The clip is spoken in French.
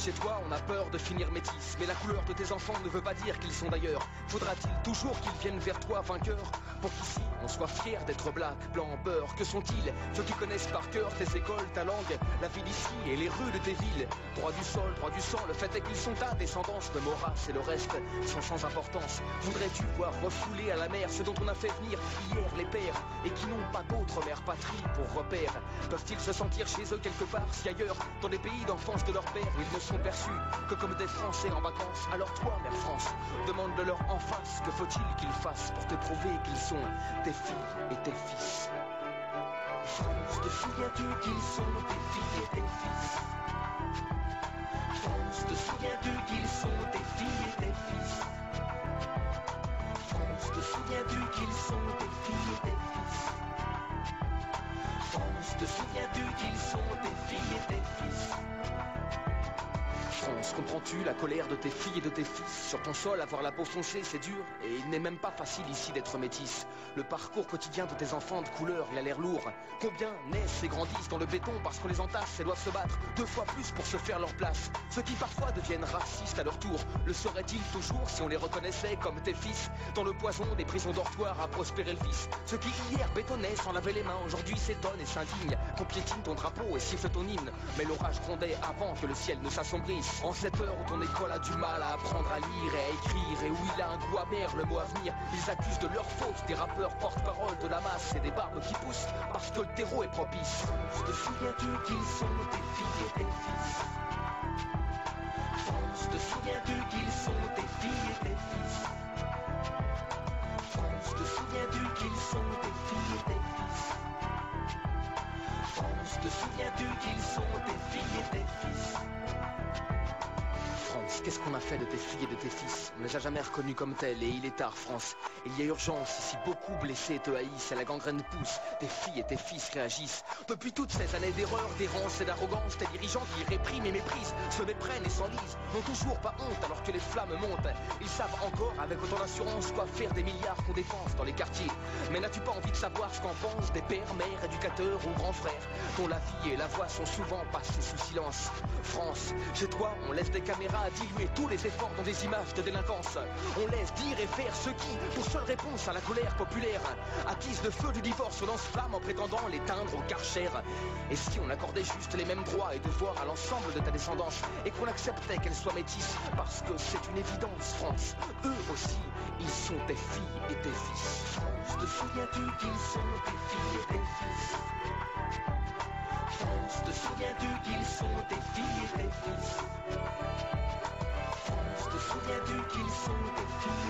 Chez toi on a peur de finir métis, mais la couleur de tes enfants ne veut pas dire qu'ils sont d'ailleurs. Faudra-t-il toujours qu'ils viennent vers toi vainqueurs, pour qu'ici on soit fier d'être black, blanc, beurre? Que sont-ils, ceux qui connaissent par cœur tes écoles, ta langue, la ville ici et les rues de tes villes? Droit du sol, droit du sang, le fait est qu'ils sont ta descendance. De Maurras et le reste sont sans importance. Voudrais-tu voir refouler à la mer ceux dont on a fait venir hier les pères, et qui n'ont pas d'autre mère patrie pour repère? Peuvent-ils se sentir chez eux quelque part, si ailleurs, dans les pays d'enfance de leur père, ils ne sont perçus que comme des Français en vacances? Alors toi, mère France, demande-leur en face, que faut-il qu'ils fassent pour te prouver qu'ils sont tes filles et tes fils? France, te souviens-tu qu'ils sont tes filles et tes fils? France, te souviens-tu qu'ils sont tes filles et tes fils? France, te souviens-tu qu'ils sont tes filles et tes fils? France, te souviens-tu qu'ils sont tes filles et tes fils? France, comprends-tu la colère de tes filles et de tes fils? Sur ton sol, avoir la peau foncée, c'est dur, et il n'est même pas facile ici d'être métis. Le parcours quotidien de tes enfants de couleur, il a l'air lourd. Combien naissent et grandissent dans le béton parce qu'on les entasse et doivent se battre 2 fois plus pour se faire leur place? Ceux qui parfois deviennent racistes à leur tour, le seraient-ils toujours si on les reconnaissait comme tes fils? Dans le poison des prisons dortoirs a prospéré le vice. Ceux qui hier bétonnaient sans laver les mains, aujourd'hui s'étonnent et s'indignent qu'on piétine ton drapeau et siffle ton hymne. Mais l'orage grondait avant que le ciel ne s'assombrisse. En cette heure où ton école a du mal à apprendre à lire et à écrire, et où il a un goût amer le mot à venir, ils accusent de leur faute des rappeurs porte-parole de la masse et des barbes qui poussent parce que le terreau est propice. Te souviens-tu qu'ils sont tes filles et tes fils? France, te souviens-tu qu'ils sont tes filles et tes fils? France, te souviens-tu qu'ils sont tes filles et tes fils? France, te souviens-tu qu'ils sont tes filles et tes fils? France, qu'est-ce qu'on a fait de tes filles et de tes fils? On les a jamais reconnus comme tels et il est tard, France. Il y a urgence, ici beaucoup blessés te haïssent et la gangrène pousse, tes filles et tes fils réagissent. Depuis toutes ces années d'erreur, d'errance et d'arrogance, tes dirigeants qui répriment et méprisent, se méprennent et s'enlisent, n'ont toujours pas honte alors que les flammes montent. Ils savent encore avec autant d'assurance quoi faire des milliards qu'on dépense dans les quartiers. Mais n'as-tu pas envie de savoir ce qu'en pensent des pères, mères, éducateurs ou grands frères dont la vie et la voix sont souvent passées sous silence? France, chez toi on laisse des caméras diluer tous les efforts dans des images de délinquance. On laisse dire et faire ceux qui, pour seule réponse à la colère populaire, attisent le feu du divorce au lance-flamme en prétendant l'éteindre au Karcher. Et si on accordait juste les mêmes droits et devoirs à l'ensemble de ta descendance, et qu'on acceptait qu'elle soit métisse, parce que c'est une évidence, France, eux aussi, ils sont tes filles et tes fils. France, te souviens-tu qu'ils sont tes filles et tes fils? France, te souviens-tu qu'ils sont tes filles et tes fils? France, te souviens-tu qu'ils sont tes filles